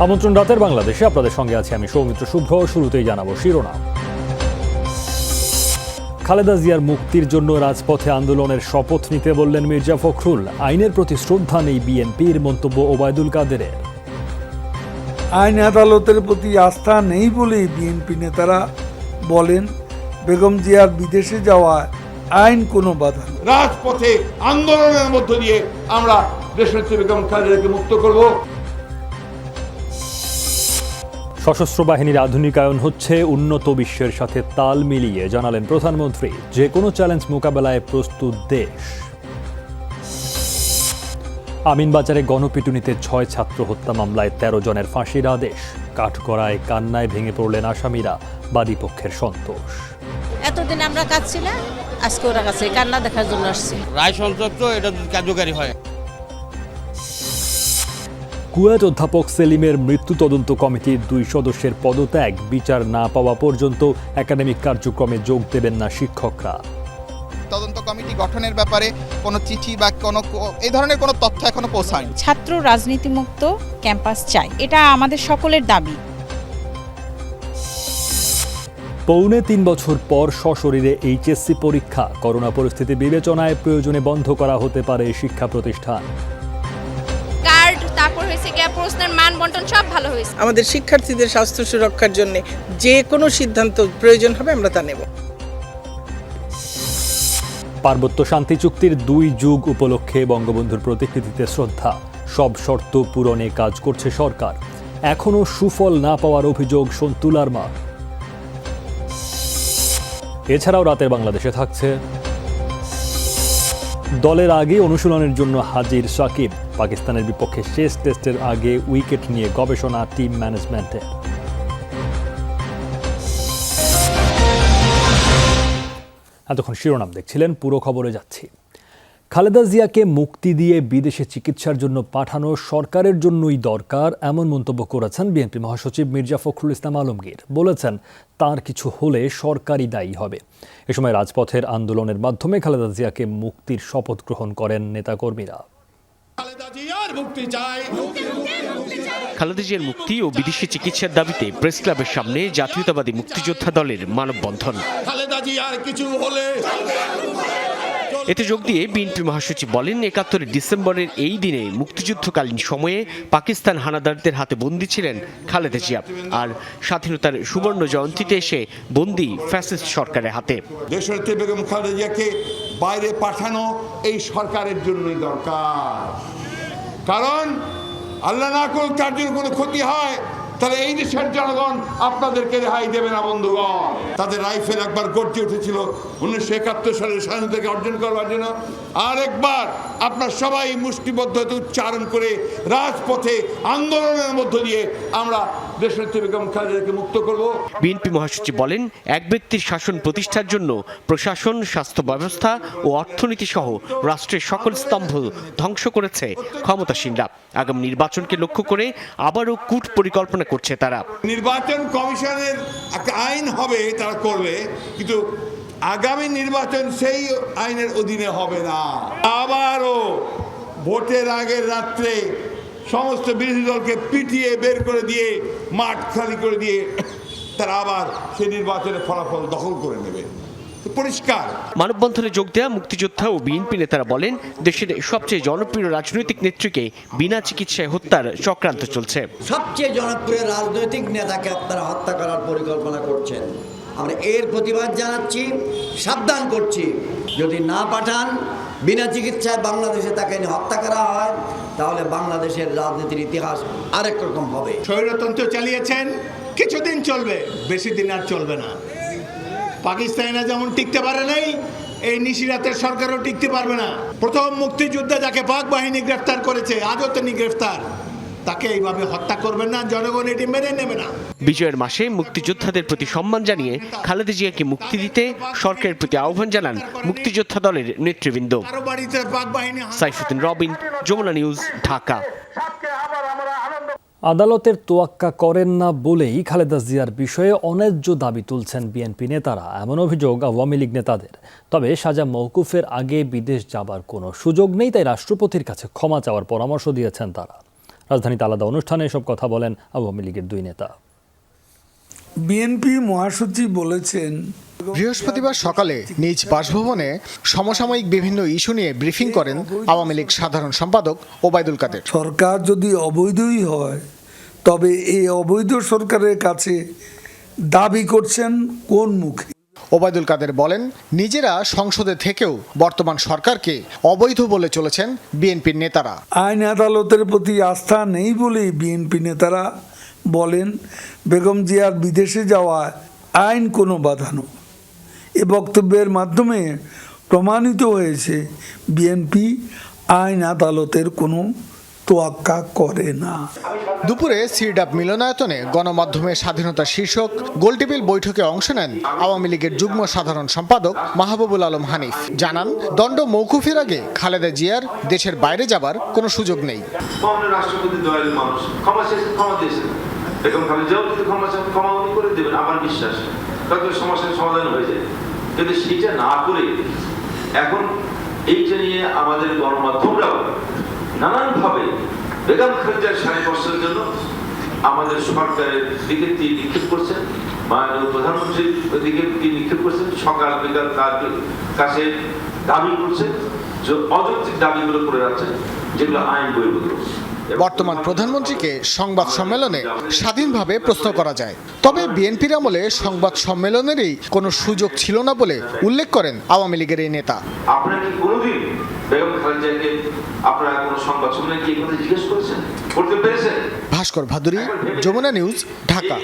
আমন্ত্রণ রাতের বাংলাদেশে, আপনাদের সঙ্গে আছি আমি সৌমিত্র শুভ্র। শুরুতেই জানাবো শিরোনাম। খালেদা জিয়ার মুক্তির জন্য রাজপথে আন্দোলনের শপথ নিতে বললেন মির্জা ফখরুল। আইনের প্রতি শ্রদ্ধা নেই বিএনপির, মন্তব্য ওবায়দুল কাদেরের। আইন আদালতের প্রতি আস্থা নেই বলেই বিএনপি নেতারা বলেন বেগম জিয়ার বিদেশে যাওয়া আইন কোনো বাধা নেই। রাজপথে আন্দোলনের মধ্য দিয়ে আমরা দেশনেত্রী বেগম খালেদাকে মুক্ত করব। সশস্ত্র বাহিনীর আধুনিকায়ন হচ্ছে উন্নত বিশ্বের সাথে তাল মিলিয়ে, জানালেন প্রধানমন্ত্রী। যে কোনো চ্যালেঞ্জ মোকাবেলায় প্রস্তুত দেশ। আমিনবাজারে গণপিটুনিতে 6 ছাত্র হত্যা মামলায় 13 জনের ফাঁসির আদেশ। কাঠগড়ায় কান্নায় ভেঙে পড়লেন আসামিরা, বাদীপক্ষের সন্তোষ। এতদিন আমরা কাঁদছিলাম, আজকে ওরা কাছে কান্না দেখার জন্য আসছে। রায় সংক্রান্ত এটা কার্যকারী হয়। কুয়েট অধ্যাপক সেলিমের মৃত্যু তদন্ত কমিটির 2 সদস্যের পদত্যাগ। বিচার না পাওয়া পর্যন্ত একাডেমিক কার্যক্রমে যোগ দেবেন না শিক্ষকরা। তদন্ত কমিটি গঠনের ব্যাপারে কোনো চিঠি বা কোনো এই ধরনের কোনো তথ্য এখনো পৌঁছায়নি। ছাত্র রাজনীতিমুক্ত ক্যাম্পাস চাই, এটা আমাদের সকলের দাবি। পৌনে 3 বছর পর সশরীরে এইচএসসি পরীক্ষা। করোনা পরিস্থিতি বিবেচনায় প্রয়োজনে বন্ধ করা হতে পারে শিক্ষা প্রতিষ্ঠান। কার্ড, তারপর হয়েছে গিয়ে প্রশ্নের মান বন্টন সব ভালো হয়েছে। আমাদের শিক্ষার্থীদের স্বাস্থ্য সুরক্ষার জন্য যে কোনো সিদ্ধান্ত প্রয়োজন হবে আমরা তা নেব। পার্বত্য শান্তি চুক্তির 2 যুগ উপলক্ষে বঙ্গবন্ধুর প্রতিকৃতিতে শ্রদ্ধা। সব শর্ত পূরণে কাজ করছে সরকার। এখনও সুফল না পাওয়ার অভিযোগ সন্তু লারমার। এছাড়াও রাতের বাংলাদেশে থাকছে দলের আগে অনুশীলনের জন্য হাজির সাকিব। পাকিস্তানের বিপক্ষে শেষ টেস্টের আগে উইকেট নিয়ে গবেষণা টিম ম্যানেজমেন্টের। এতক্ষণ শিরোনাম দেখছিলেন, পুরো খবরে যাচ্ছি। খালেদা জিয়াকে মুক্তি দিয়ে বিদেশে চিকিৎসার জন্য পাঠানো সরকারের জন্যই দরকার, এমন মন্তব্য করেছেন বিএনপি মহাসচিব মির্জা ফখরুল ইসলাম আলমগীর। বলেছেন তার কিছু হলে সরকারই দায়ী হবে। এ সময় রাজপথের আন্দোলনের মাধ্যমে খালেদা জিয়াকে মুক্তির শপথ গ্রহণ করেন নেতাকর্মীরা। খালেদা জিয়ার মুক্তি ও বিদেশি চিকিৎসার দাবিতে প্রেস ক্লাবের সামনে জাতীয়তাবাদী মুক্তিযোদ্ধা দলের মানববন্ধন। এতে যোগ দিয়ে বিএনপি মহাসচিব বলেন, ৭১ ডিসেম্বরের এই দিনে মুক্তিযুদ্ধকালীন সময়ে পাকিস্তান হানাদারদের হাতে বন্দী ছিলেন খালেদা জিয়া, আর স্বাধীনতার সুবর্ণ জয়ন্তীতে এসে বন্দী ফ্যাসিস্ট সরকারের হাতে। দেশনেত্রী বেগম খালেদা জিয়াকে বাইরে পাঠানো এই সরকারের জন্যই দরকার। কারণ আল্লাহ না করুক তার জন্য কোনো ক্ষতি হয়, তাহলে এই দেশের জনগণ আপনাদেরকে রেহাই দেবে না বন্ধুগণ। তাদের রাইফেল একবার গর্জে উঠেছিল 1971 সালের স্বাধীনতাকে অর্জন করবার জন্য। আর একবার আপনার সবাই মুষ্টিবদ্ধ হতে উচ্চারণ করে রাজপথে আন্দোলনের মধ্য দিয়ে আমরা দেশনেত্রী বেগম খালেদাকে মুক্ত করব। বিএনপি মহাসচিব বলেন, এক ব্যক্তির শাসন প্রতিষ্ঠার জন্য প্রশাসন, স্বাস্থ্য ব্যবস্থা ও অর্থনীতি সহ রাষ্ট্রের সকল স্তম্ভ ধ্বংস করেছে ক্ষমতাসীনরা। আগামী নির্বাচনকে লক্ষ্য করে আবারও কূট পরিকল্পনা করছে তারা। নির্বাচন কমিশনের একটা আইন হবে, তারা করবে, কিন্তু আগামী নির্বাচন সেই আইনের অধীনে হবে না। আবারও ভোটের আগের রাত্রে সমস্ত বিরোধী দলকে পিটিয়ে বের করে দিয়ে, মাঠ খালি করে দিয়ে তারা আবার সেই নির্বাচনের ফলাফল দখল করে নেবে। পরিষ্কার। মানববন্ধনে যোগ দেওয়া মুক্তিযোদ্ধা ও বিএনপি নেতারা বলেন, দেশের সবচেয়ে জনপ্রিয় রাজনৈতিক নেত্রীকে বিনা চিকিৎসায় হত্যার চক্রান্ত চলছে। সবচেয়ে জনপ্রিয় রাজনৈতিক নেতাকে আপনারা হত্যা করার পরিকল্পনা করছেন। আমরা এর প্রতিবাদ জানাচ্ছি, সাবধান করছি। যদি না পাঠান, বিনা চিকিৎসায় বাংলাদেশে তাকে হত্যা করা হয়, তাহলে বাংলাদেশের রাজনীতির ইতিহাস আরেক রকম হবে। স্বৈরতন্ত্র চালিয়েছেন, কিছুদিন চলবে, বেশি দিন আর চলবে না। পাকিস্তানিরা যেমন টিকতে পারে নাই, এই নিশিরাতের সরকারও টিকতে পারবে না। প্রথম মুক্তিযুদ্ধে যাকে পাক বাহিনী গ্রেফতার করেছে, আজও তিনি গ্রেফতার, তাকে এইভাবে হত্যা করবেন না, জনগণ এটি মেনে নেবে না। বিজয়ের মাসে মুক্তিযোদ্ধাদের প্রতি সম্মান জানিয়ে খালেদা জিয়াকে মুক্তি দিতে সরকারের প্রতি আহ্বান জানান মুক্তিযোদ্ধা দলের নেতৃবৃন্দ। সাইফুদ্দিন রবিন, যমুনা নিউজ, ঢাকা। আদালতের তোয়াক্কা করেন না বলেই খালেদা জিয়ার বিষয়ে অন্যায্য দাবি তুলছেন বিএনপি নেতারা, এমন অভিযোগ আওয়ামী লীগ নেতাদের। তবে সাজা মওকুফের আগে বিদেশ যাবার কোনো সুযোগ নেই, তাই রাষ্ট্রপতির কাছে ক্ষমা চাওয়ার পরামর্শ দিয়েছেন তারা। রাজধানীতে আলাদা অনুষ্ঠানে এসব কথা বলেন আওয়ামী লীগের দুই নেতা। বিএনপি মহাসচিব বলেছেন, বৃহস্পতিবার সকালে নিজ বাসভবনে সমসাময়িক বিভিন্ন ইস্যু নিয়ে ব্রিফিং করেন আওয়ামী লীগ সাধারণ সম্পাদক ওবায়দুল কাদের। সরকার যদি অবৈধই হয় তবে এই অবৈধ সরকারের কাছে দাবি করছেন কোন মুখে? ওবায়দুল কাদের বলেন, নিজেরা সংসদে থেকেও বর্তমান সরকারকে অবৈধ বলে চলেছেন বিএনপির নেতারা। আইন আদালতের প্রতি আস্থা নেই বলেই বিএনপি নেতারা বলেন বেগম জিয়ার বিদেশে যাওয়ায় আইন কোনো বাধা নয়। এ বক্তব্যের মাধ্যমে প্রমাণিত হয়েছে বিএনপি আইন আদালতের কোনো তোয়াক্কা করে না। দুপুরে সিরডাপ মিলনায়তনে গণমাধ্যমের স্বাধীনতা শীর্ষক গোলটেবিল বৈঠকে অংশ নেন আওয়ামী লীগের যুগ্ম সাধারণ সম্পাদক মাহবুবুল আলম হানিফ। জানান, দণ্ড মওকুফের আগে খালেদা জিয়ার দেশের বাইরে যাবার কোনো সুযোগ নেই। রাষ্ট্রপতি দয়ালু মানুষ, ক্ষমা চেয়েছেন, ক্ষমা দিয়েছেন। এখন খালেদাও যদি ক্ষমা উনি করে দেবেন, আমার বিশ্বাস তাতে সমস্যার সমাধান হয়ে যায়। কিন্তু সেটা না করে এখন এইটা নিয়ে আমাদের গণমাধ্যমরাও নানানভাবে বেগম খালেদার সারিবর্ষের জন্য আমাদের সরকারের দিকে তীর নিক্ষেপ করছেন, মাননীয় প্রধানমন্ত্রীর দিকে তীর নিক্ষেপ করছেন, সকাল বিকাল তার কাছে দাবি করছেন, যে অযৌক্তিক দাবিগুলো করে যাচ্ছেন যেগুলো আইন বহির্ভূত। বর্তমান প্রধানমন্ত্রীকে সংবাদ সম্মেলনে স্বাধীনভাবে প্রশ্ন করা যায়, তবে বিএনপির আমলে সংবাদ সম্মেলনেরই কোনো সুযোগ ছিল না বলে উল্লেখ করেন আওয়ামী লীগের এই নেতা। আপনারা কি কোনোদিন বেগম খালেদাকে আপনারা কোনো সংবাদ সম্মেলনে কি কথা জিজ্ঞেস করেছেন, করতে পেরেছেন? ভাস্কর ভাদুরী, যমুনা নিউজ, ঢাকা।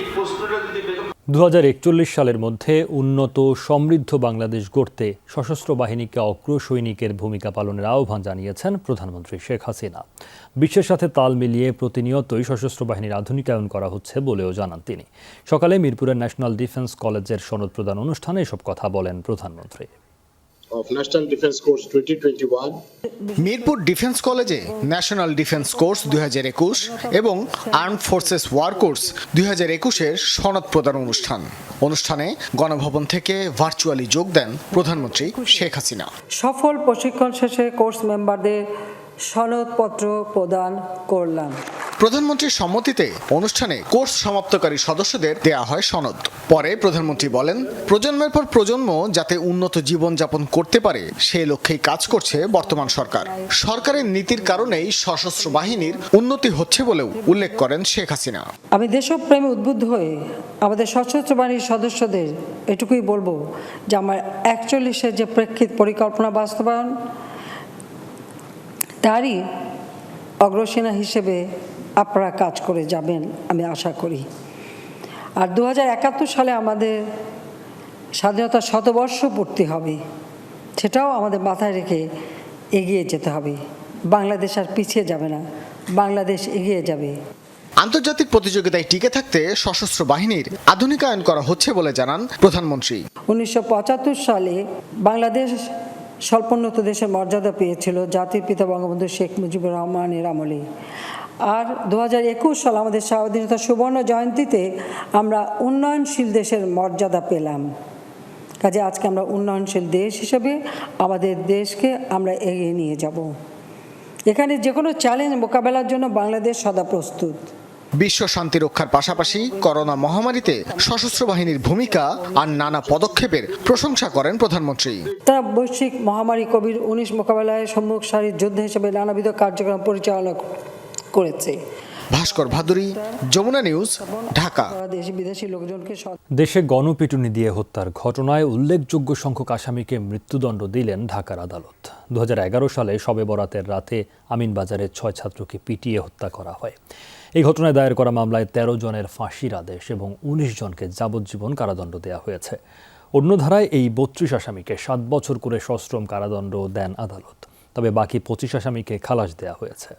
2041 সালের মধ্যে উন্নত সমৃদ্ধ বাংলাদেশ গড়তে সশস্ত্র বাহিনীকে অগ্রসৈনিকের ভূমিকা পালনের আহ্বান জানিয়েছেন প্রধানমন্ত্রী শেখ হাসিনা। বিশ্বের সাথে তাল মিলিয়ে প্রতিনিয়তই সশস্ত্র বাহিনীর আধুনিকায়ন করা হচ্ছে বলেও জানান তিনি। সকালে মিরপুরের ন্যাশনাল ডিফেন্স কলেজের সনদ প্রদান অনুষ্ঠানে এসব কথা বলেন প্রধানমন্ত্রী। মিরপুর ডিফেন্স কলেজে ন্যাশনাল ডিফেন্স কোর্স 2021 এবং আর্মড ফোর্সেস ওয়ার কোর্স 2021-এর সনদ প্রদান অনুষ্ঠানে গণভবন থেকে ভার্চুয়ালি যোগ দেন প্রধানমন্ত্রী শেখ হাসিনা। সফল প্রশিক্ষণ শেষে কোর্স মেম্বারদের সনদপত্র প্রদান করলাম। প্রধানমন্ত্রীর সম্মতিতে অনুষ্ঠানে কোর্স সমাপ্তকারী সদস্যদের দেয়া হয় সনদ। পরে প্রধানমন্ত্রী বলেন, প্রজন্মের পর প্রজন্ম যাতে উন্নত জীবনযাপন করতে পারে সেই লক্ষ্যেই কাজ করছে বর্তমান সরকার। সরকারের নীতির কারণেই সশস্ত্র বাহিনীর উন্নতি হচ্ছে বলেও উল্লেখ করেন শেখ হাসিনা। আমি দেশপ্রেমে উদ্বুদ্ধ হয়ে আমাদের সশস্ত্র বাহিনীর সদস্যদের এটুকুই বলবো যে আমার 41-এর যে প্রেক্ষিত পরিকল্পনা বাস্তবায়ন তারই অগ্রসেনা হিসেবে আপনারা কাজ করে যাবেন আমি আশা করি। আর 2071 সালে আমাদের স্বাধীনতার শতবর্ষ পূর্তি হবে, সেটাও আমাদের মাথায় রেখে এগিয়ে যেতে হবে। বাংলাদেশ আর পিছিয়ে যাবে না, বাংলাদেশ এগিয়ে যাবে। আন্তর্জাতিক প্রতিযোগিতায় টিকে থাকতে সশস্ত্র বাহিনীর আধুনিকায়ন করা হচ্ছে বলে জানান প্রধানমন্ত্রী। 1975 সালে বাংলাদেশ স্বল্পোন্নত দেশের মর্যাদা পেয়েছিল জাতির পিতা বঙ্গবন্ধু শেখ মুজিবুর রহমানের আমলে। আর 2021 সাল আমাদের স্বাধীনতা সুবর্ণ জয়ন্তীতে আমরা উন্নয়নশীল দেশের মর্যাদা পেলাম। কাজে আজকে আমরা উন্নয়নশীল দেশ হিসেবে আমাদের দেশকে আমরা এগিয়ে নিয়ে যাব। এখানে যে কোনো চ্যালেঞ্জ মোকাবেলার জন্য বাংলাদেশ সদা প্রস্তুত। বিশ্ব শান্তি রক্ষার পাশাপাশি করোনা মহামারীতে সশস্ত্র বাহিনীর ভূমিকা আর নানা পদক্ষেপের প্রশংসা করেন প্রধানমন্ত্রী। তারা বৈশ্বিক মহামারী কোভিড-19 মোকাবেলায় সম্মুখ সারির যোদ্ধা হিসেবে নানাবিধ কার্যক্রম পরিচালনা করেছে। ভাস্কর ভাদুরী, যমুনা নিউজ, ঢাকা। বিদেশি লোকজনকে দেশে গণপিটুনি দিয়ে হত্যার ঘটনায় উল্লেখযোগ্য সংখ্যক আসামিকে মৃত্যুদণ্ড দিলেন ঢাকার আদালত। 2011 সালে শবে বরাতের রাতে আমিনবাজারের 6 ছাত্রকে পিটিয়ে হত্যা করা হয়। এই ঘটনায় দায়ের করা মামলায় 13 জনের ফাঁসির আদেশ এবং 19 জনকে যাবজ্জীবন কারাদণ্ড দেওয়া হয়েছে। অন্য ধারায় এই 32 আসামিকে 7 বছর করে সশ্রম কারাদণ্ড দেন আদালত। তবে বাকি 25 আসামিকে খালাস দেওয়া হয়েছে।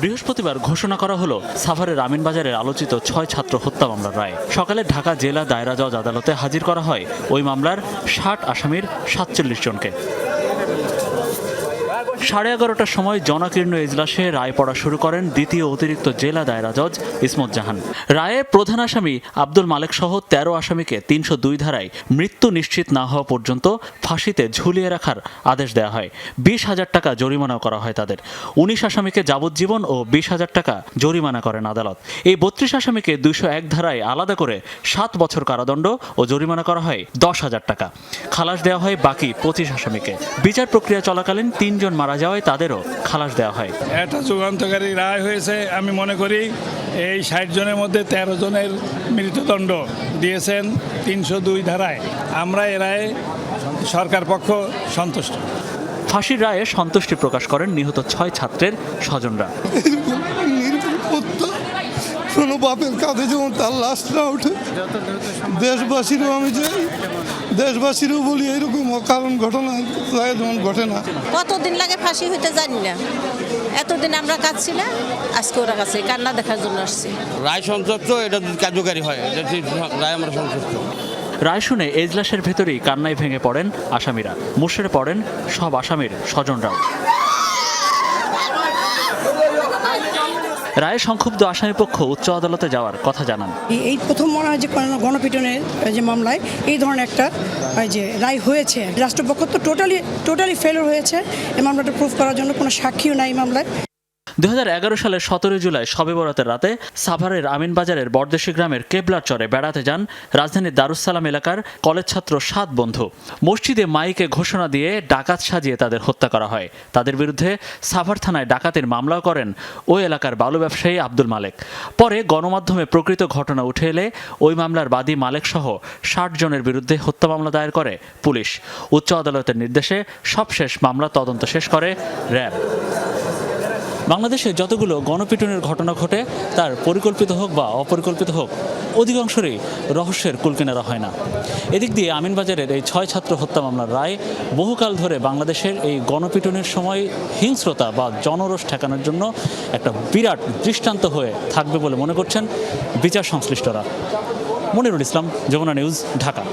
বৃহস্পতিবার ঘোষণা করা হলো সাভারের আমিনবাজারের আলোচিত 6 ছাত্র হত্যা মামলার রায়। সকালে ঢাকা জেলা দায়রা জজ আদালতে হাজির করা হয় ওই মামলার 60 আসামির 47 জনকে। 11:30টার সময় জনাকীর্ণ এজলাসে রায় পড়া শুরু করেন দ্বিতীয় অতিরিক্ত জেলা দায়রা জজ ইসমত জাহান। রায়ে প্রধান আসামি আব্দুল মালেক সহ 13 আসামিকে 302 ধারায় মৃত্যু নিশ্চিত না হওয়া পর্যন্ত ফাঁসিতে ঝুলিয়ে রাখার আদেশ দেওয়া হয়। 20,000 টাকা জরিমানা করা হয় তাদের। 19 আসামিকে যাবজ্জীবন ও 20,000 টাকা জরিমানা করেন আদালত। এই 32 আসামিকে 201 ধারায় আলাদা করে 7 বছর কারাদণ্ড ও জরিমানা করা হয় 10,000 টাকা। খালাস দেওয়া হয় বাকি 25 আসামিকে। বিচার প্রক্রিয়া চলাকালীন 3 জন মারা যাওয়ায় তাদেরও খালাস দেওয়া হয়। এটা যুগান্তকারী রায় হয়েছে। আমি মনে করি এই 60 জনের মধ্যে 13 জনের মৃত্যুদণ্ড দিয়েছেন 302 ধারায়। আমরা এ রায়ে সরকার পক্ষ সন্তুষ্ট। ফাঁসির রায়ে সন্তুষ্টি প্রকাশ করেন নিহত 6 ছাত্রের স্বজনরা। কোনো বাপের কাঁধে যেমন তার লাশ না ওঠে, দেশবাসীরও আমি চাই, দেশবাসীরও বলি এরকম অকারণ ঘটনা যেমন ঘটে না। কতদিন লাগে ফাঁসি হইতে জানি না, এতদিন আমরা কাঁদছি না, আজকে ওরা কাছে কান্না দেখার জন্য আসছি। রায় সন্তুষ্ট, এটা কার্যকারী হয়, রায় আমরা সন্তুষ্ট। রায় শুনে এজলাসের ভেতরেই কান্নায় ভেঙে পড়েন আসামিরা, মুষড়ে পড়েন সব আসামির স্বজনরাও। রায়ে সংক্ষুব্ধ আসামিপক্ষ উচ্চ আদালতে যাওয়ার কথা জানান। এই প্রথম মনে হয় যে গণপিটনের যে মামলায় এই ধরনের একটা যে রায় হয়েছে। রাষ্ট্রপক্ষ তো টোটালি ফেলিওর হয়েছে এই মামলাটা প্রুফ করার জন্য, কোনো সাক্ষীও নাই এই মামলায়। 2011 সালের 17 জুলাই শবে বরাতের রাতে সাভারের আমিনবাজারের বরদেশি গ্রামের কেবলার চরে বেড়াতে যান রাজধানীর দারুসালাম এলাকার কলেজ ছাত্র 7 বন্ধু। মসজিদে মাইকে ঘোষণা দিয়ে ডাকাত সাজিয়ে তাদের হত্যা করা হয়। তাদের বিরুদ্ধে সাভার থানায় ডাকাতির মামলাও করেন ওই এলাকার বালু ব্যবসায়ী আব্দুল মালেক। পরে গণমাধ্যমে প্রকৃত ঘটনা উঠে এলে ওই মামলার বাদী মালেক সহ 60 জনের বিরুদ্ধে হত্যা মামলা দায়ের করে পুলিশ। উচ্চ আদালতের নির্দেশে সবশেষ মামলা তদন্ত শেষ করে র্যাব। বাংলাদেশে যতগুলো গণপিটুনির ঘটনা ঘটে তার পরিকল্পিত হোক বা অপরিকল্পিত হোক অধিকাংশই রহস্যের কুলকিনারা হয় না। এদিক দিয়ে আমিনবাজারের এই 6 ছাত্র হত্যা মামলার রায় বহুকাল ধরে বাংলাদেশের এই গণপিটুনির সময় হিংস্রতা বা জনরোষ ঠেকানোর জন্য একটা বিরাট দৃষ্টান্ত হয়ে থাকবে বলে মনে করছেন বিচার সংশ্লিষ্টরা। মনিরুল ইসলাম, যমুনা নিউজ, ঢাকা।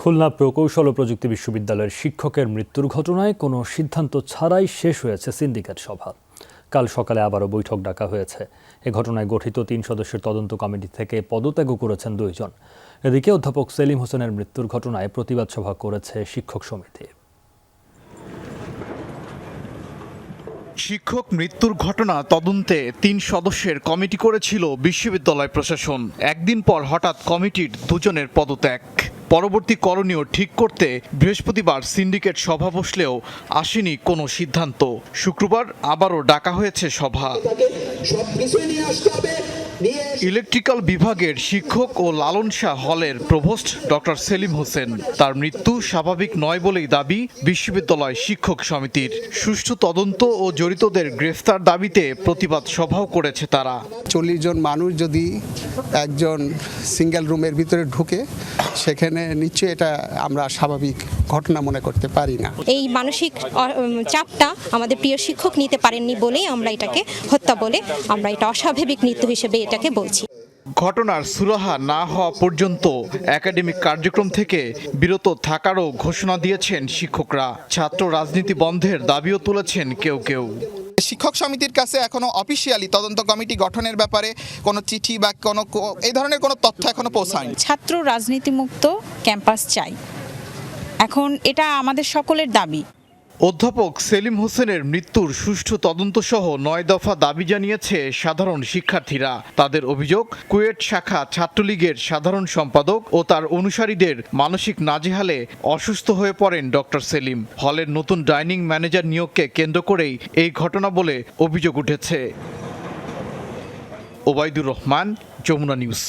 খুলনা প্রকৌশল ও প্রযুক্তি বিশ্ববিদ্যালয়ের শিক্ষকের মৃত্যুর ঘটনায় কোনো সিদ্ধান্ত ছাড়াই শেষ হয়েছে সিন্ডিকেট সভা। কাল সকালে আবারও বৈঠক ডাকা হয়েছে। এ ঘটনায় গঠিত 3 সদস্যের তদন্ত কমিটি থেকে পদত্যাগও করেছেন 2 জন। এদিকে অধ্যাপক সেলিম হোসেনের মৃত্যুর ঘটনায় প্রতিবাদ সভা করেছে শিক্ষক সমিতি। শিক্ষক মৃত্যুর ঘটনা তদন্তে 3 সদস্যের কমিটি করেছিল বিশ্ববিদ্যালয় প্রশাসন। একদিন পর হঠাৎ কমিটির 2 জনের পদত্যাগ। পরবর্তী করণীয় ঠিক করতে বৃহস্পতিবার সিন্ডিকেট সভা বসলেও আসেনি কোনো সিদ্ধান্ত। শুক্রবার আবারও ডাকা হয়েছে সভা। ইলেকট্রিক্যাল বিভাগের শিক্ষক ও লালন শাহ হলের প্রভোস্ট ডক্টর সেলিম হোসেন, তার মৃত্যু স্বাভাবিক নয় বলেই দাবি বিশ্ববিদ্যালয় শিক্ষক সমিতির। সুষ্ঠু তদন্ত ও জড়িতদের গ্রেফতার দাবিতে প্রতিবাদ সভাও করেছে তারা। 40 জন মানুষ যদি একজন সিঙ্গেল রুমের ভিতরে ঢুকে, সেখানে নিশ্চয়ই এটা আমরা স্বাভাবিক ঘটনা মনে করতে পারি না। এই মানসিক চাপটা আমাদের প্রিয় শিক্ষক নিতে পারেননি বলেই আমরা এটাকে হত্যা বলে, আমরা এটা অস্বাভাবিক মৃত্যু হিসেবে এটাকে বলছি। ঘটনার সুরাহা না হওয়া পর্যন্ত একাডেমিক কার্যক্রম থেকে বিরত থাকারও ঘোষণা দিয়েছেন শিক্ষকরা। ছাত্র রাজনীতি বন্ধের দাবিও তুলেছেন কেউ কেউ। শিক্ষক সমিতির কাছে এখনো অফিসিয়ালি তদন্ত কমিটি গঠনের ব্যাপারে কোনো চিঠি বা কোনো এই ধরনের কোনো তথ্য এখনো পৌঁছায়নি। ছাত্র রাজনীতিমুক্ত ক্যাম্পাস চাই, এখন এটা আমাদের সকলের দাবি। অধ্যাপক সেলিম হোসেনের মৃত্যুর সুষ্ঠু তদন্ত সহ 9 দফা দাবি জানিয়েছে সাধারণ শিক্ষার্থীরা। তাদের অভিযোগ, কুয়েট শাখা ছাত্রলীগের সাধারণ সম্পাদক ও তার অনুসারীদের মানসিক নাজেহালে অসুস্থ হয়ে পড়েন ডক্টর সেলিম। হলের নতুন ডাইনিং ম্যানেজার নিয়োগকে কেন্দ্র করেই এই ঘটনা বলে অভিযোগ উঠেছে। ওবায়দুর রহমান, যমুনা নিউজ।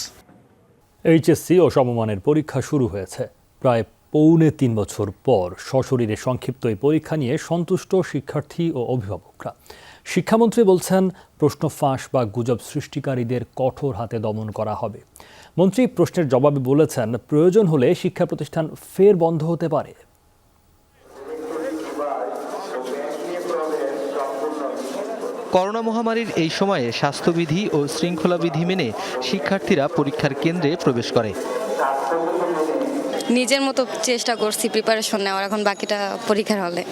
এইচএসসি ও সমমানের পরীক্ষা শুরু হয়েছে। প্রায় পৌনে 3 বছর পর সশরীরে সংক্ষিপ্ত এই পরীক্ষা নিয়ে সন্তুষ্ট শিক্ষার্থী ও অভিভাবকরা। শিক্ষামন্ত্রী বলছেন, প্রশ্ন ফাঁস বা গুজব সৃষ্টিকারীদের কঠোর হাতে দমন করা হবে। মন্ত্রী প্রশ্নের জবাবে বলেছেন, প্রয়োজন হলে শিক্ষা প্রতিষ্ঠান ফের বন্ধ হতে পারে। করোনা মহামারীর এই সময়ে স্বাস্থ্যবিধি ও শৃঙ্খলাবিধি মেনে শিক্ষার্থীরা পরীক্ষার কেন্দ্রে প্রবেশ করে। নিজের মতো চেষ্টা করছি প্রিপারেশন নেওয়ার, এখন বাকিটা পরীক্ষার হলে।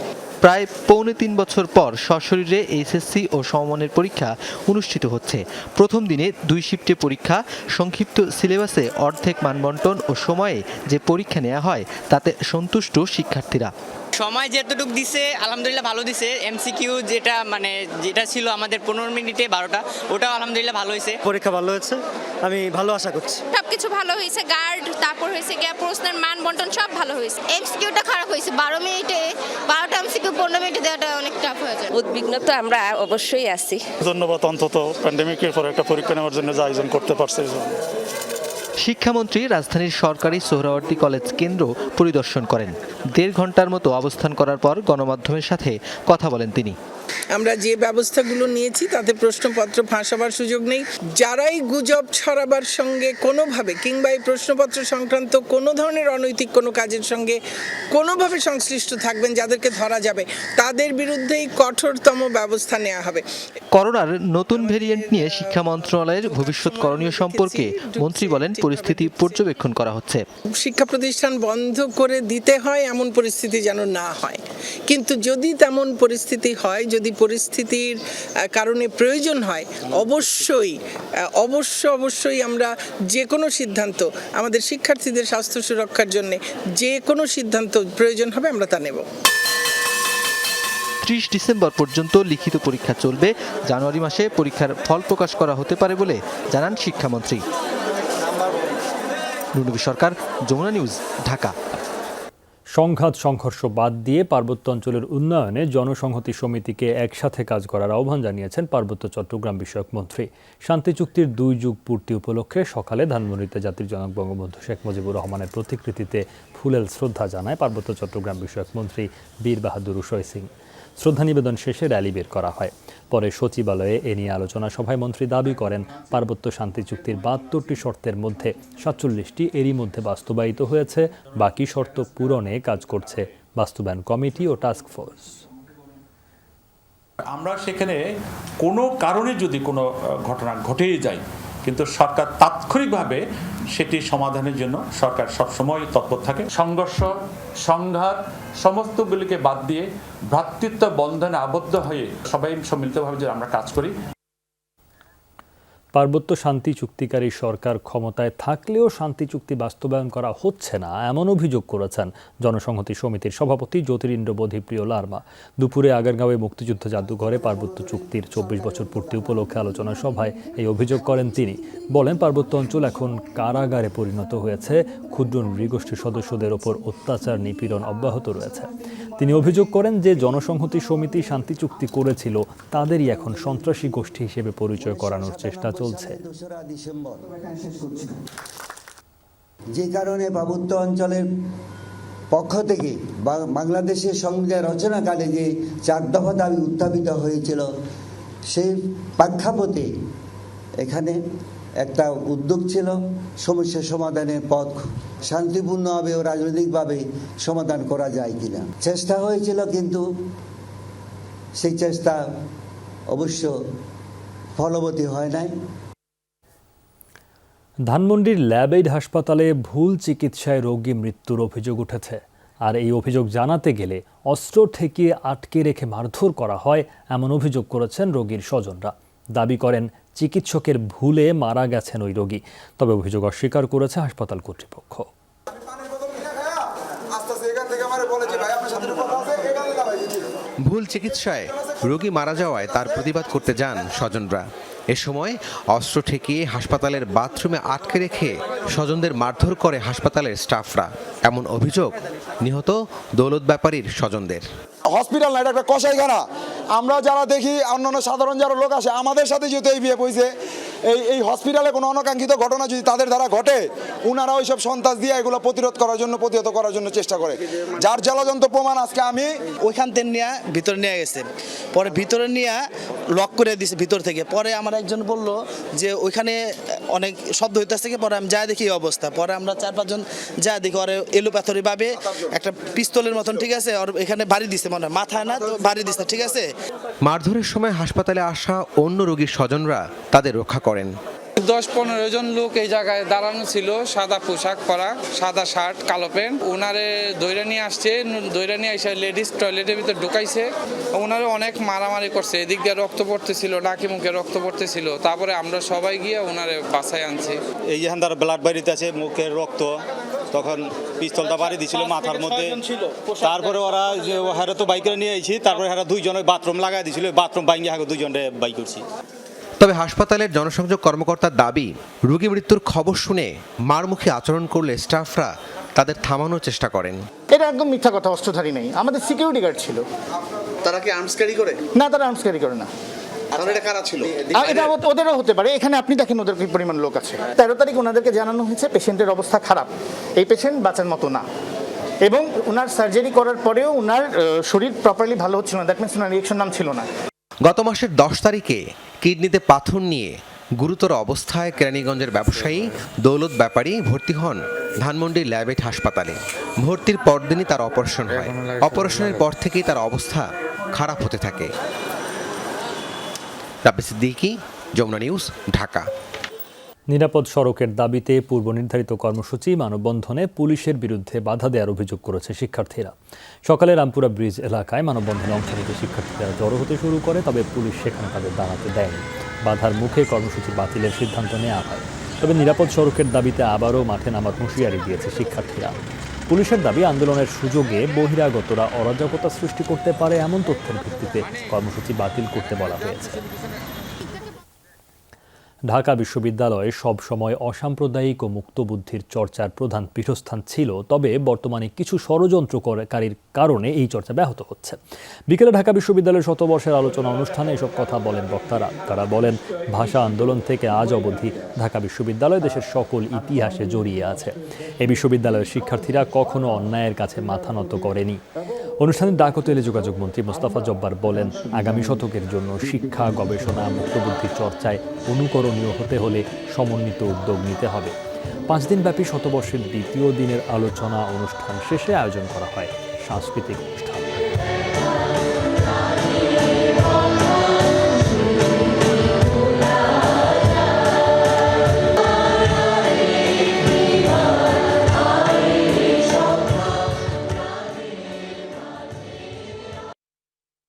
প্রায় 3.25 বছর পর সশরীরে এইচএসসি ও সমমানের পরীক্ষা অনুষ্ঠিত হচ্ছে। প্রথম দিনে 2 শিফটে পরীক্ষা, সংক্ষিপ্ত সিলেবাসে অর্ধেক মানবন্টন ও সময়ে যে পরীক্ষা নেওয়া হয় তাতে সন্তুষ্ট শিক্ষার্থীরা। সময় যেতটুকু দিছে আলহামদুলিল্লাহ ভালো দিছে। এমসিকিউ যেটা ছিল আমাদের 15 মিনিটে 12টা, ওটাও আলহামদুলিল্লাহ ভালো হয়েছে। পরীক্ষা ভালো হয়েছে, আমি ভালো আশা করছি। সবকিছু ভালো হয়েছে, গার্ড, তারপর হয়েছে গিয়ে প্রশ্নের মান বন্টন সব ভালো হয়েছে। এমসিকিউটা খারাপ হয়েছে, 12 মিনিটে 12টা এমসিকিউ 15 মিনিটে দেওয়াটা অনেক টাফ হয়ে যায়। উদ্বিগ্ন তো আমরা অবশ্যই আছি। ধন্যবাদ, অন্তত প্যান্ডেমিকের পর একটা পরীক্ষা নেওয়ার জন্য যে আয়োজন করতে পারছে। শিক্ষামন্ত্রী রাজধানীর সরকারি সোহরাওয়ার্দী কলেজ কেন্দ্র পরিদর্শন করেন। 1.5 ঘন্টার মতো অবস্থান করার পর গণমাধ্যমের সাথে কথা বলেন তিনি। আমরা যে ব্যবস্থাগুলো নিয়েছি তাতে প্রশ্নপত্র ফাঁস হবার সুযোগ নেই। যারাই গুজব ছড়াবার সঙ্গে কোনোভাবে কিংবা এই প্রশ্নপত্র সংক্রান্ত কোনো ধরনের অনৈতিক কোনো কাজের সঙ্গে কোনোভাবে সংশ্লিষ্ট থাকবেন, যাদেরকে ধরা যাবে তাদের বিরুদ্ধেই কঠোরতম ব্যবস্থা নেওয়া হবে। করোনার নতুন ভেরিয়েন্ট নিয়ে শিক্ষা মন্ত্রণালয়ের ভবিষ্যৎ করণীয় সম্পর্কে মন্ত্রী বলেন পরিস্থিতি পর্যবেক্ষণ করা হচ্ছে। শিক্ষা প্রতিষ্ঠান বন্ধ করে দিতে হয় এমন পরিস্থিতি যেন না হয়, কিন্তু যদি তেমন পরিস্থিতি হয়, যদি পরিস্থিতির কারণে প্রয়োজন হয়, অবশ্যই আমরা যে কোনো সিদ্ধান্ত আমাদের শিক্ষার্থীদের স্বাস্থ্য সুরক্ষার জন্য যে কোনো সিদ্ধান্ত প্রয়োজন হবে আমরা তা নেব। 30 ডিসেম্বর পর্যন্ত লিখিত পরীক্ষা চলবে। জানুয়ারি মাসে পরীক্ষার ফল প্রকাশ করা হতে পারে বলে জানান শিক্ষামন্ত্রী। নুনবী সরকার, যমুনা নিউজ, ঢাকা। সংঘাত সংঘর্ষ বাদ দিয়ে পার্বত্য অঞ্চলের উন্নয়নে জনসংহতি সমিতিকে একসাথে কাজ করার আহ্বান জানিয়েছেন পার্বত্য চট্টগ্রাম বিষয়ক মন্ত্রী। শান্তি চুক্তির 2 যুগ পূর্তি উপলক্ষে সকালে ধানমন্ডিতে জাতির জনক বঙ্গবন্ধু শেখ মুজিবুর রহমানের প্রতিকৃতিতে ফুলেল শ্রদ্ধা জানায় পার্বত্য চট্টগ্রাম বিষয়ক মন্ত্রী বীর বাহাদুর উশয় সিং। শ্রদ্ধা নিবেদন শেষে র্যালি বের করা হয়। পরে সচিবালয়ে এ নিয়ে আলোচনা সভায় মন্ত্রী দাবি করেন পার্বত্য শান্তি চুক্তির 72টি শর্তের মধ্যে 47টি এরই মধ্যে বাস্তবায়িত হয়েছে। বাকি শর্ত পূরণে কাজ করছে বাস্তবায়ন কমিটি ও টাস্ক ফোর্স। আমরা সেখানে কোনো কারণে যদি কোনো ঘটনা ঘটেই যায়, কিন্তু সরকার তাৎক্ষণিকভাবে সেটি সমাধানের জন্য সরকার সবসময় তৎপর থাকে। সংঘর্ষ সংঘাত সমস্তগুলিকে বাদ দিয়ে ভ্রাতৃত্ব বন্ধনে আবদ্ধ হয়ে সবাই সম্মিলিতভাবে যে আমরা কাজ করি। পার্বত্য শান্তি চুক্তিকারী সরকার ক্ষমতায় থাকলেও শান্তি চুক্তি বাস্তবায়ন করা হচ্ছে না, এমন অভিযোগ করেছেন জনসংহতি সমিতির সভাপতি জ্যোতিরিন্দ্র বোধিপ্রিয় লারমা। দুপুরে আগারগাঁওয়ে মুক্তিযুদ্ধ জাদুঘরে পার্বত্য চুক্তির 24 বছর পূর্তি উপলক্ষে আলোচনা সভায় এই অভিযোগ করেন তিনি। বলেন পার্বত্য অঞ্চল এখন কারাগারে পরিণত হয়েছে, ক্ষুদ্র নৃগোষ্ঠীর সদস্যদের ওপর অত্যাচার নিপীড়ন অব্যাহত রয়েছে। তিনি অভিযোগ করেন যে জনসংহতি সমিতি শান্তি চুক্তি করেছিল তাদেরই এখন সন্ত্রাসী গোষ্ঠী হিসেবে পরিচয় করানোর চেষ্টা চলছে। যে কারণে পার্বত্য অঞ্চলের পক্ষ থেকে বাংলাদেশের সংবিধান রচনাকালে যে 4 দফা দাবি উত্থাপিত হয়েছিল, সেই প্রেক্ষাপটে এখানে একটা উদ্যোগ ছিল সমস্যা সমাধানের পথ শান্তিপূর্ণভাবে ও রাজনৈতিকভাবে সমাধান করা যায় কিনা চেষ্টা হয়েছিল, কিন্তু সেই চেষ্টা অবশ্য ফলবতী হয় নাই। ধানমন্ডির ল্যাবএইড হাসপাতালে ভুল চিকিৎসায় রোগী মৃত্যুর অভিযোগ উঠেছে। আর এই অভিযোগ জানাতে গেলে অস্ত্র ঠেকিয়ে আটকে রেখে মারধর করা হয় এমন অভিযোগ করেছেন রোগীর স্বজনরা। দাবি করেন চিকিৎসকের ভুলে মারা গেছেন ওই রোগী, তবে অভিযোগ অস্বীকার করেছে হাসপাতাল কর্তৃপক্ষ। ভুল চিকিৎসায় রোগী মারা যাওয়ায় তার প্রতিবাদ করতে যান স্বজনরা। এ সময় অস্ত্র ঠেকিয়ে হাসপাতালের বাথরুমে আটকে রেখে স্বজনদের মারধর করে হাসপাতালের স্টাফরা, এমন অভিযোগ নিহত দৌলত ব্যাপারীর স্বজনদের। হসপিটাল না, এটা একটা কসাইখানা। আমরা যারা দেখি অন্যান্য সাধারণ যারা লোক আসে আমাদের সাথে যেহেতু এই বিয়ে হয়েছে, এই হসপিটালে কোনো অনাকাঙ্ক্ষিত ঘটনা যদি তাদের দ্বারা ঘটে, ওনারা ওই সব সন্ত্রাস দিয়ে এগুলো প্রতিহত করার জন্য চেষ্টা করে। যার জ্বলন্ত প্রমাণ আজকে আমি ওইখান থেকে নিয়ে ভিতরে নিয়ে গেছে, পরে ভিতরে নিয়ে লক করে দিছে ভিতর থেকে। পরে আমার একজন বলল যে ওইখানে অনেক শব্দ হইতেছে, পরে আমি যা দেখি এই অবস্থা। পরে আমরা 4-5 জন যা দেখি ওরে এলোপাথরি ভাবে একটা পিস্তলের মতন, ঠিক আছে, ওর এখানে বাড়ি দিছে, মনে মাথায় না তো বাড়ি দিছে, ঠিক আছে। মারধরের সময় হাসপাতালে আসা অন্য রোগীর স্বজনরা তাদের রক্ষা করেন। 10-15 জন লোক এই জায়গায় দাঁড়ানো ছিল, সাদা পোশাক পরা, সাদা শার্ট, কালো প্যান্ট। ওনারে দইরা নিয়ে আসছে, দইরা নিয়ে এসে লেডিস টয়লেটের ভিতর ঢুকাইছে। ওনারে অনেক মারামারি করছে, এদিক দিয়ে রক্ত পড়তেছিল, নাকি মুখে রক্ত পড়তেছিল। তারপরে আমরা সবাই গিয়ে ওনারে বাসায় আনছি। এই যেখান তার ব্লাড বাড়িতে আছে, মুখের রক্ত, তখন পিস্তলটা বাড়ি দিছিল মাথার মধ্যে। তারপরে ওরা হারা তো বাইক করে নিয়ে আইছি, তারপরে হারা 2 জন বাথরুম লাগাই দিছিল, বাথরুম ভাঙিয়ে হাগে 2 জনে বাইক করছি। তবে হাসপাতালের জনসংযোগ কর্মকর্তার দাবি, রোগী মৃত্যুর খবর শুনে মারমুখী আচরণ করলে স্টাফরা তাদের থামানোর চেষ্টা করেন। এটা একদম মিথ্যা কথা, অস্ত্রধারী নেই, আমাদের সিকিউরিটি গার্ড ছিল। তারা কি আর্মস ক্যারি করে? না, তারা আর্মস ক্যারি করে না। তাহলে এটা কারা ছিল? এটা ওদেরও হতে পারে। এখানে আপনি দেখেন ওদের কি পরিমাণ লোক আছে। 13 তারিখ ওনাদেরকে জানানো হয়েছে পেশেন্টের অবস্থা খারাপ, এই পেশেন্ট বাঁচার মতো না, এবং ওনার সার্জারি করার পরেও ওনার শরীর প্রপারলি ভালো হচ্ছিল না, দ্যাট মিনস ওনার রিঅ্যাকশন নাম ছিল না। গত মাসের 10 তারিখে কিডনিতে পাথর নিয়ে গুরুতর অবস্থায় কেরানীগঞ্জের ব্যবসায়ী দৌলত ব্যাপারী ভর্তি হন ধানমন্ডি ল্যাবেট হাসপাতালে। ভর্তির পরদিনই তার অপারেশন হয়। অপারেশনের পর থেকেই তার অবস্থা খারাপ হতে থাকে। রাব্বি সিদ্দিকী, যমুনা নিউজ, ঢাকা। নিরাপদ সড়কের দাবিতে পূর্ব নির্ধারিত কর্মসূচি মানববন্ধনে পুলিশের বিরুদ্ধে বাধা দেওয়ার অভিযোগ করেছে শিক্ষার্থীরা। সকালে রামপুরা ব্রিজ এলাকায় মানববন্ধনে অংশ নিতে শিক্ষার্থীরা জড়ো হতে শুরু করে, তবে পুলিশ সেখানে তাদের দাঁড়াতে দেয়নি। বাধার মুখে কর্মসূচি বাতিলের সিদ্ধান্ত নেওয়া হয়। তবে নিরাপদ সড়কের দাবিতে আবারও মাঠে নামার হুঁশিয়ারি দিয়েছে শিক্ষার্থীরা। পুলিশের দাবি, আন্দোলনের সুযোগে বহিরাগতরা অরাজকতা সৃষ্টি করতে পারে এমন তথ্যের ভিত্তিতে কর্মসূচি বাতিল করতে বলা হয়েছে। ঢাকা বিশ্ববিদ্যালয়ে সবসময় অসাম্প্রদায়িক ও মুক্তবুদ্ধির চর্চার প্রধান পীঠস্থান ছিল, তবে বর্তমানে কিছু ষড়যন্ত্রকারীর কারণে এই চর্চা ব্যাহত হচ্ছে। বিকেলে ঢাকা বিশ্ববিদ্যালয়ের শতবর্ষের আলোচনা অনুষ্ঠানে এসব কথা বলেন বক্তারা। তারা বলেন, ভাষা আন্দোলন থেকে আজ অবধি ঢাকা বিশ্ববিদ্যালয় দেশের সকল ইতিহাসে জড়িয়ে আছে। এই বিশ্ববিদ্যালয়ের শিক্ষার্থীরা কখনো অন্যায়ের কাছে মাথা নত করেনি। অনুষ্ঠানে ডাক ও টেলিযোগাযোগ মন্ত্রী মোস্তফা জব্বার বলেন, আগামী শতকের জন্য শিক্ষা, গবেষণা, মুক্তবুদ্ধি চর্চায় অনুকরণীয় হতে হলে সমন্বিত উদ্যোগ নিতে হবে। 5 দিনব্যাপী শতবর্ষের দ্বিতীয় দিনের আলোচনা অনুষ্ঠান শেষে আয়োজন করা হয় সাংস্কৃতিক অনুষ্ঠান।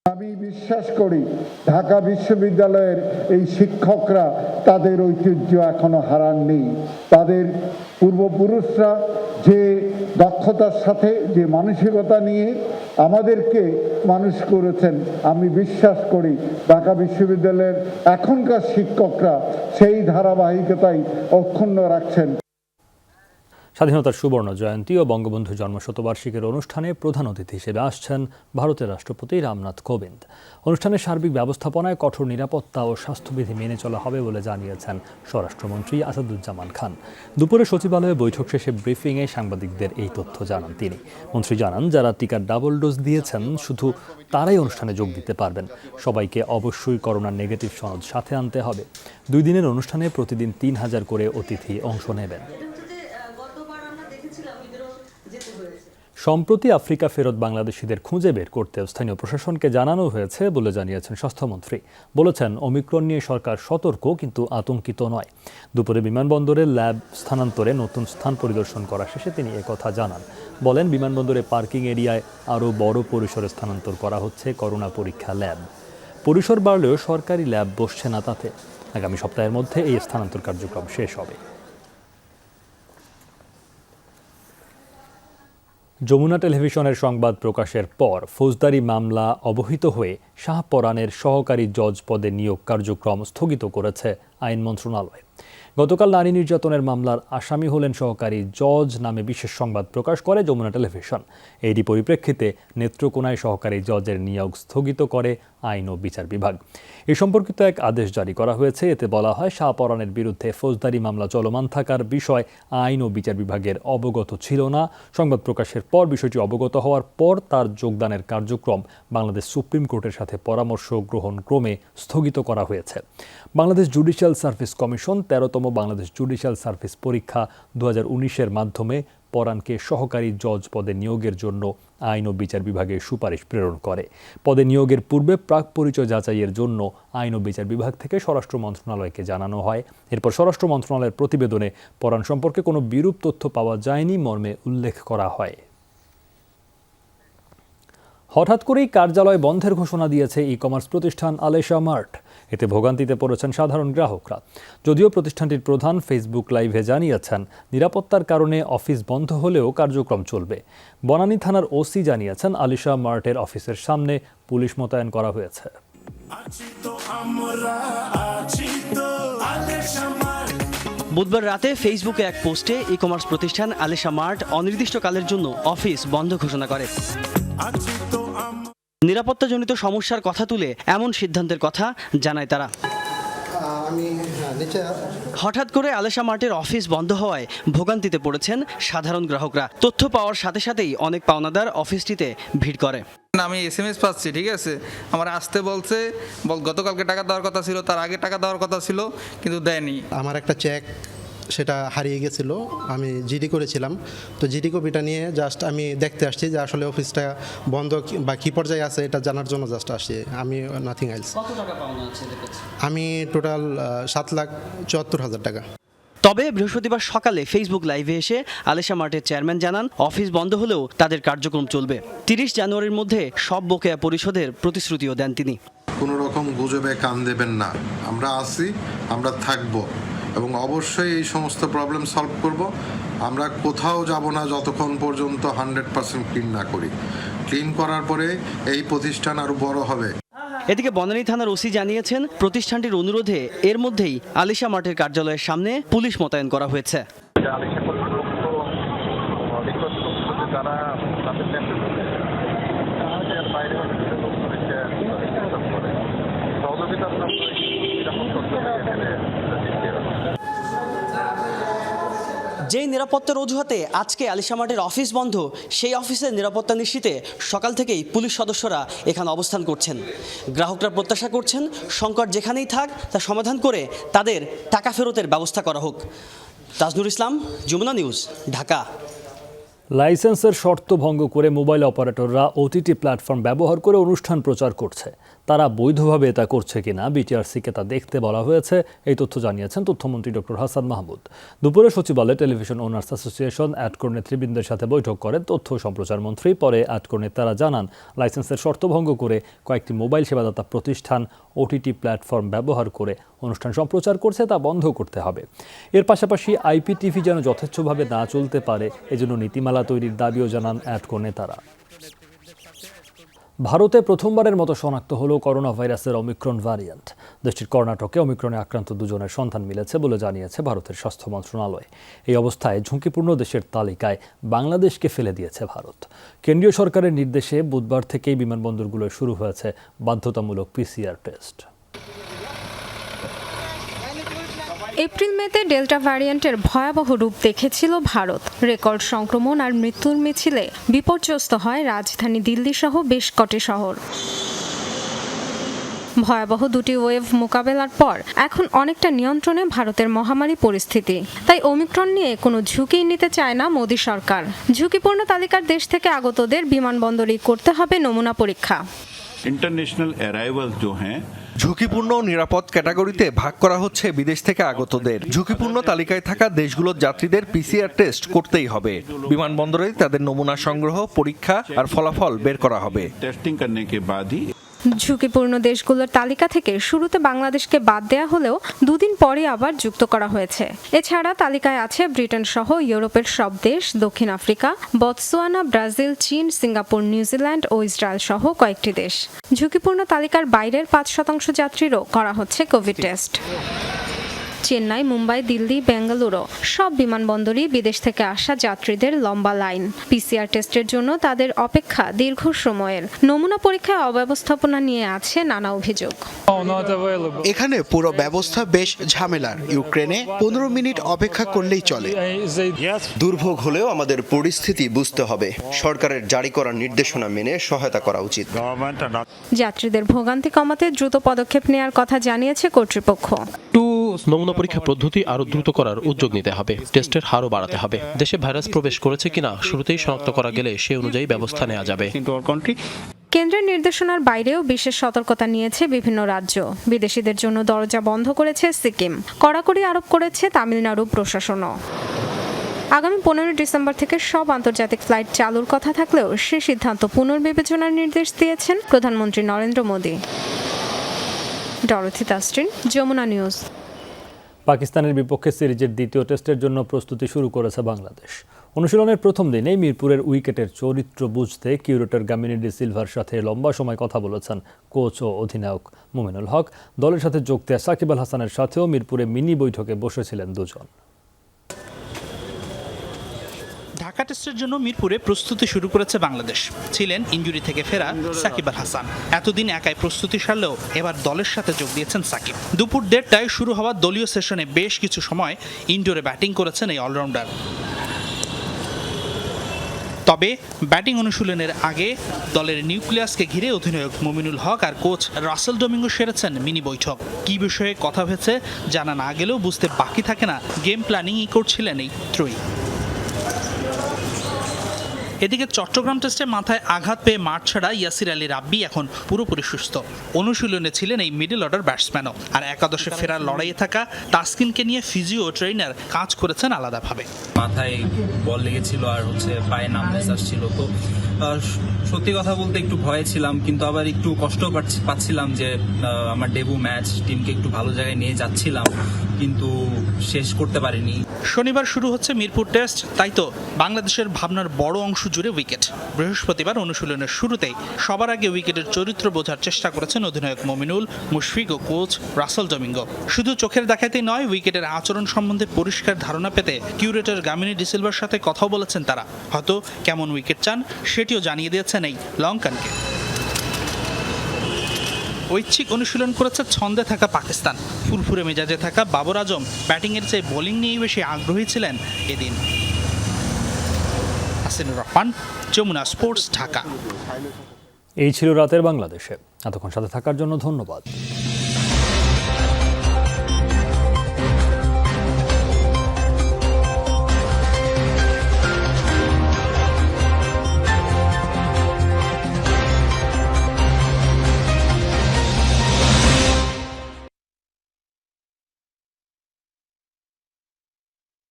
আমি বিশ্বাস করি ঢাকা বিশ্ববিদ্যালয়ের এই শিক্ষকরা তাদের ঐতিহ্য এখনো হারাননি। তাদের পূর্বপুরুষরা যে দক্ষতার সাথে, যে মানসিকতা নিয়ে আমাদেরকে মানুষ করেছেন, আমি বিশ্বাস করি ঢাকা বিশ্ববিদ্যালয়ের এখনকার শিক্ষকরা সেই ধারাবাহিকতাই অক্ষুণ্ণ রাখছেন। স্বাধীনতার সুবর্ণ জয়ন্তী ও বঙ্গবন্ধু জন্মশতবার্ষিকীর অনুষ্ঠানে প্রধান অতিথি হিসেবে আসছেন ভারতের রাষ্ট্রপতি রামনাথ কোবিন্দ। অনুষ্ঠানের সার্বিক ব্যবস্থাপনায় কঠোর নিরাপত্তা ও স্বাস্থ্যবিধি মেনে চলা হবে বলে জানিয়েছেন স্বরাষ্ট্রমন্ত্রী আসাদুজ্জামান খান। দুপুরে সচিবালয়ে বৈঠক শেষে ব্রিফিংয়ে সাংবাদিকদের এই তথ্য জানান তিনি। মন্ত্রী জানান, যারা টিকার ডাবল ডোজ দিয়েছেন শুধু তারাই অনুষ্ঠানে যোগ দিতে পারবেন। সবাইকে অবশ্যই করোনার নেগেটিভ সনদ সাথে আনতে হবে। 2 দিনের অনুষ্ঠানে প্রতিদিন 3000 করে অতিথি অংশ নেবেন। সম্প্রতি আফ্রিকা ফেরত বাংলাদেশিদের খুঁজে বের করতে স্থানীয় প্রশাসনকে জানানো হয়েছে বলে জানিয়েছেন স্বাস্থ্যমন্ত্রী। বলেছেন, ওমিক্রন নিয়ে সরকার সতর্ক কিন্তু আতঙ্কিত নয়। দুপুরে বিমানবন্দরে ল্যাব স্থানান্তরে নতুন স্থান পরিদর্শন করা শেষে তিনি একথা জানান। বলেন, বিমানবন্দরে পার্কিং এরিয়ায় আরও বড় পরিসরে স্থানান্তর করা হচ্ছে করোনা পরীক্ষা ল্যাব। পরিসর বাড়লেও সরকারি ল্যাব বসছে না তাতে। আগামী সপ্তাহের মধ্যে এই স্থানান্তর কার্যক্রম শেষ হবে। যমুনা টেলিভিশনের সংবাদ প্রকাশের পর ফৌজদারি মামলা অবহিত হয়ে শাহপরানের সহকারী জজ পদে নিয়োগ কার্যক্রম স্থগিত করেছে আইন মন্ত্রণালয়। গতকাল নারী নির্যাতনের মামলার আসামি হলেন সহকারী জজ নামে বিশেষ সংবাদ প্রকাশ করে যমুনা টেলিভিশন। এরই পরিপ্রেক্ষিতে নেত্রকোনায় সহকারী জজের নিয়োগ স্থগিত করে আইন ও বিচার বিভাগ। এ সম্পর্কিত এক আদেশ জারি করা হয়েছে। এতে বলা হয়, শাহপরানের বিরুদ্ধে ফৌজদারি মামলা চলমান থাকার বিষয় আইন ও বিচার বিভাগের অবগত ছিল না। সংবাদ প্রকাশের পর বিষয়টি অবগত হওয়ার পর তার যোগদানের কার্যক্রম বাংলাদেশ সুপ্রিম কোর্টের সাথে পরামর্শ গ্রহণ ক্রমে স্থগিত করা হয়েছে। বাংলাদেশ জুডিশিয়াল সার্ভিস কমিশন 13তম বাংলাদেশ জুডিশিয়াল সার্ভিস পরীক্ষা 2019-এর মাধ্যমে পরানকে সহকারী জজ পদে নিয়োগের জন্য আইন ও বিচার বিভাগে সুপারিশ প্রেরণ করে। পদে নিয়োগের পূর্বে প্রাক পরিচয় যাচাইয়ের জন্য আইন ও বিচার বিভাগ থেকে স্বরাষ্ট্র মন্ত্রণালয়কে জানানো হয়। এরপর স্বরাষ্ট্র মন্ত্রণালয়ের প্রতিবেদনে পরান সম্পর্কে কোনো বিরূপ তথ্য পাওয়া যায়নি মর্মে উল্লেখ করা হয়। হঠাৎ করেই কার্যালয় বন্ধের ঘোষণা দিয়েছে ই কমার্স প্রতিষ্ঠান আলেশা মার্ট। এতে ভোগান্তিতে পড়েছেন সাধারণ গ্রাহকরা। যদিও প্রতিষ্ঠানটির প্রধান ফেসবুক লাইভে জানিয়েছেন নিরাপত্তার কারণে অফিস বন্ধ হলেও কার্যক্রম চলবে। বনানী থানার ওসি জানিয়েছেন আলেশা মার্টের অফিসের সামনে পুলিশ মোতায়েন করা হয়েছে। বুধবার রাতে ফেসবুকে এক পোস্টে ই কমার্স প্রতিষ্ঠান আলেশা মার্ট অনির্দিষ্টকালের জন্য অফিস বন্ধ ঘোষণা করে। নিরাপত্তাজনিত সমস্যার কথা তুলে এমন সিদ্ধান্তের কথা জানায় তারা। হঠাৎ করে আলেশা মার্টের অফিস বন্ধ হওয়ায় ভোগান্তিতে পড়েছেন সাধারণ গ্রাহকরা। তথ্য পাওয়ার সাথে সাথেই অনেক পাওনাদার অফিসটিতে ভিড় করে। আমি SMS পাচ্ছি, ঠিক আছে, আমার আসতে বলছে, গতকালকে টাকা দেওয়ার কথা ছিল, তার আগে টাকা দেওয়ার কথা ছিল, কিন্তু দেয়নি। আমার একটা চেক সেটা হারিয়ে গেছিলো, আমি জিডি করেছিলাম, তো জিডি কপিটা নিয়ে জাস্ট আমি দেখতে আসছি যে আসলে অফিসটা বন্ধ বা কী পর্যায়ে আছে এটা জানার জন্য জাস্ট আসছি, আমি নাথিং এলস। আমি টোটাল 7,74,000 টাকা। তবে বৃহস্পতিবার সকালে ফেসবুক লাইভে এসে আলেশা মার্টের চেয়ারম্যান জানান অফিস বন্ধ হলেও তাদের কার্যক্রম চলবে। 30 জানুয়ারির মধ্যে সব বকেয়া পরিশোধের প্রতিশ্রুতিও দেন তিনি। কোনো রকম গুজবে কান দেবেন না, আমরা আছি, আমরা থাকবো এবং অবশ্যই এই সমস্ত প্রবলেম সলভ করব। আমরা কোথাও যাব না যতক্ষণ পর্যন্ত 100% ক্লিন না করি। ক্লিন করার পরে এই প্রতিষ্ঠান আরো বড় হবে। এদিকে বনানী থানার ওসি জানিয়েছেন প্রতিষ্ঠানটির অনুরোধে এর মধ্যেই আলেশা মার্টের কার্যালয়ের সামনে পুলিশ মোতায়েন করা হয়েছে। যেই নিরাপত্তার অজুহাতে আজকে আলেশা মার্টের অফিস বন্ধ, সেই অফিসের নিরাপত্তা নিশ্চিতে সকাল থেকেই পুলিশ সদস্যরা এখানে অবস্থান করছেন। গ্রাহকরা প্রত্যাশা করছেন সংকট যেখানেই থাক তা সমাধান করে তাদের টাকা ফেরতের ব্যবস্থা করা হোক। তাজনুর ইসলাম, যমুনা নিউজ, ঢাকা। লাইসেন্সের শর্ত ভঙ্গ করে মোবাইল অপারেটররা ওটিটি প্ল্যাটফর্ম ব্যবহার করে অনুষ্ঠান প্রচার করছে। তারা বৈধভাবে এটা করছে কিনা বিটিআরসিকে তা দেখতে বলা হয়েছে। এই তথ্য জানিয়েছেন তথ্যমন্ত্রী ডক্টর হাসান মাহমুদ। দুপুরে সচিবালয়ে টেলিভিশন ওনার্স অ্যাসোসিয়েশন অ্যাডকোর নেতৃবৃন্দের সাথে বৈঠক করেন তথ্য সম্প্রচার মন্ত্রী। পরে অ্যাডকোর নেতারা জানান লাইসেন্সের শর্ত ভঙ্গ করে কয়েকটি মোবাইল সেবাদাতা প্রতিষ্ঠান ওটিটি প্ল্যাটফর্ম ব্যবহার করে অনুষ্ঠান সম্প্রচার করছে, তা বন্ধ করতে হবে। এর পাশাপাশি আইপিটিভি যেন যথেচ্ছভাবে না চলতে পারে এজন্য নীতিমালা তৈরির দাবিও জানান অ্যাডকোর নেতারা। ভারতে প্রথমবারের মতো শনাক্ত হলো করোনা ভাইরাসের ওমিক্রন ভ্যারিয়েন্ট। দেশটির কর্ণাটকে ওমিক্রনে আক্রান্ত দুজনের সন্ধান মিলেছে বলে জানিয়েছে ভারতের স্বাস্থ্য মন্ত্রণালয়। এই অবস্থায় ঝুঁকিপূর্ণ দেশের তালিকায় বাংলাদেশকে ফেলে দিয়েছে ভারত। কেন্দ্রীয় সরকারের নির্দেশে বুধবার থেকেই বিমানবন্দরগুলোয় শুরু হয়েছে বাধ্যতামূলক PCR টেস্ট। এপ্রিল মেতে ডেল্টা ভ্যারিয়েন্টের ভয়াবহ রূপ দেখেছিল ভারত। রেকর্ড সংক্রমণ আর মৃত্যুর মিছিলে বিপর্যস্ত হয় রাজধানী দিল্লি সহ বেশ কটি শহর। ভয়াবহ দুটি ওয়েভ মোকাবেলার পর এখন অনেকটা নিয়ন্ত্রণে ভারতের মহামারী পরিস্থিতি। তাই ওমিক্রন নিয়ে কোনো ঝুঁকি নিতে চায় না মোদি সরকার। ঝুঁকিপূর্ণ তালিকার দেশ থেকে আগতদের বিমানবন্দরেই করতে হবে নমুনা পরীক্ষা। ইন্টারন্যাশনাল অ্যারাইভাল जो हैं ঝুঁকিপূর্ণ ও নিরাপদ ক্যাটাগরিতে ভাগ করা হচ্ছে বিদেশ থেকে আগতদের। ঝুঁকিপূর্ণ তালিকায় থাকা দেশগুলোর যাত্রীদের PCR টেস্ট করতেই হবে। বিমানবন্দরে তাদের নমুনা সংগ্রহ, পরীক্ষা আর ফলাফল বের করা হবে। टेस्टिंग करने के बाद ही ঝুঁকিপূর্ণ দেশগুলোর তালিকা থেকে শুরুতে বাংলাদেশকে বাদ দেয়া হলেও দুদিন পরে আবার যুক্ত করা হয়েছে। এছাড়া তালিকায় আছে ব্রিটেন সহ ইউরোপের সব দেশ, দক্ষিণ আফ্রিকা, বতসোয়ানা, ব্রাজিল, চীন, সিঙ্গাপুর, নিউজিল্যান্ড ও ইসরায়েল সহ কয়েকটি দেশ। ঝুঁকিপূর্ণ তালিকার বাইরের 5% যাত্রীরও করা হচ্ছে কোভিড টেস্ট। চেন্নাই, মুম্বাই, দিল্লি, বেঙ্গালুরু সব বিমানবন্দরই বিদেশ থেকে আসা যাত্রীদের লম্বা লাইন। PCR টেস্টের জন্য তাদের অপেক্ষা দীর্ঘ সময়ের। নমুনা পরীক্ষায় অব্যবস্থাপনা নিয়ে আছে নানা অভিযোগ। এখানে পুরো ব্যবস্থা বেশ ঝামেলার। ইউক্রেনে 15 মিনিট অপেক্ষা করলেই চলে। দুর্ভোগ হলেও আমাদের পরিস্থিতি বুঝতে হবে। সরকারের জারি করা নির্দেশনা মেনে সহায়তা করা উচিত। যাত্রীদের ভোগান্তি কমাতে দ্রুত পদক্ষেপ নেওয়ার কথা জানিয়েছে কর্তৃপক্ষ। To নমুনা পরীক্ষা পদ্ধতি আরও দ্রুত করার উদ্যোগ নিতে হবে, টেস্টের হারও বাড়াতে হবে। দেশে ভাইরাস প্রবেশ করেছে কিনা শুরুতেই শনাক্ত করা গেলে সে অনুযায়ী ব্যবস্থা নেওয়া যাবে। কেন্দ্রের নির্দেশনার বাইরেও বিশেষ সতর্কতা নিয়েছে বিভিন্ন রাজ্য। বিদেশিদের জন্য দরজা বন্ধ করেছে সিকিম, কড়াকড়ি আরোপ করেছে তামিলনাড়ু প্রশাসনও। আগামী 15 ডিসেম্বর থেকে সব আন্তর্জাতিক ফ্লাইট চালুর কথা থাকলেও সে সিদ্ধান্ত পুনর্বিবেচনার নির্দেশ দিয়েছেন প্রধানমন্ত্রী নরেন্দ্র মোদী। ডরথি তাস্ট্রিন, যমুনা নিউজ। পাকিস্তানের বিপক্ষে সিরিজের দ্বিতীয় টেস্টের জন্য প্রস্তুতি শুরু করেছে বাংলাদেশ। অনুশীলনের প্রথম দিনেই মিরপুরের উইকেটের চরিত্র বুঝতে কিউরেটর গামিনী ডি সিলভার সাথে লম্বা সময় কথা বলেছেন কোচ ও অধিনায়ক মুমিনুল হক। দলের সাথে যোগ দেয়া সাকিব আল হাসানের সাথেও মিরপুরে মিনি বৈঠকে বসেছিলেন দুজন। ঢাকা টেস্টের জন্য মিরপুরে প্রস্তুতি শুরু করেছে বাংলাদেশ। ছিলেন ইনজুরি থেকে ফেরা সাকিব আল হাসান। এতদিন একাই প্রস্তুতি সারলেও এবার দলের সাথে যোগ দিয়েছেন সাকিব। দুপুর 1:30টায় শুরু হওয়া দলীয় সেশনে বেশ কিছু সময় ইনডোরে ব্যাটিং করেছেন এই অলরাউন্ডার। তবে ব্যাটিং অনুশীলনের আগে দলের নিউক্লিয়াসকে ঘিরে অধিনায়ক মুমিনুল হক আর কোচ রাসেল ডোমিঙ্গো সেরেছেন মিনি বৈঠক। কী বিষয়ে কথা হয়েছে জানা না গেলেও বুঝতে বাকি থাকে না গেম প্ল্যানিংই করছিলেন এই ত্রয়ী। এদিকে চট্টগ্রাম টেস্টে মাথায় আঘাত পেয়ে মাঠ ছাড়া ইয়াসির আলী রাব্বি এখন পুরোপুরি সুস্থ। অনুশীলনে ছিলেন এই মিডল অর্ডার ব্যাটসম্যানও। আর একাদশে ফেরার লড়াইয়ে থাকা তাসকিনকে নিয়ে ফিজিও ট্রেনার কাজ করেছেন আলাদাভাবে। মাথায় বল লেগেছিল আর পায়ে নামনেস আসছিল, তো সত্যি কথা বলতে একটু ভয়ে ছিলাম, কিন্তু আবার একটু কষ্ট পাচ্ছিলাম যে আমার ডেবু ম্যাচ, টিমকে একটু ভালো জায়গায় নিয়ে যাচ্ছিলাম কিন্তু শেষ করতে পারিনি। শনিবার শুরু হচ্ছে মিরপুর টেস্ট, তাই তো বাংলাদেশের ভাবনার বড় অংশ জুড়ে উইকেট। বৃহস্পতিবার অনুশীলনের শুরুতেই সবার আগে উইকেটের চরিত্র বোঝার চেষ্টা করেছেন অধিনায়ক মুমিনুল, মুশফিক ও কোচ রাসেল ডোমিঙ্গো। শুধু চোখের দেখাতেই নয়, উইকেটের আচরণ সম্বন্ধে পরিষ্কার ধারণা পেতে কিউরেটর গামিনী ডি সিলভার সাথে কথাও বলেছেন তারা। হয়তো কেমন উইকেট চান সেটিও জানিয়ে দিয়েছেন এই লঙ্কানকে। ঐচ্ছিক অনুশীলন করেছে ছন্দে থাকা পাকিস্তান। ফুরফুরে মেজাজে থাকা বাবর আজম ব্যাটিংয়ের চেয়ে বোলিং নিয়েই বেশি আগ্রহী ছিলেন এদিন। হাসিনুর রহমান, যমুনা স্পোর্টস, ঢাকা। এই ছিল রাতের বাংলাদেশে। এতক্ষণ সাথে থাকার জন্য ধন্যবাদ।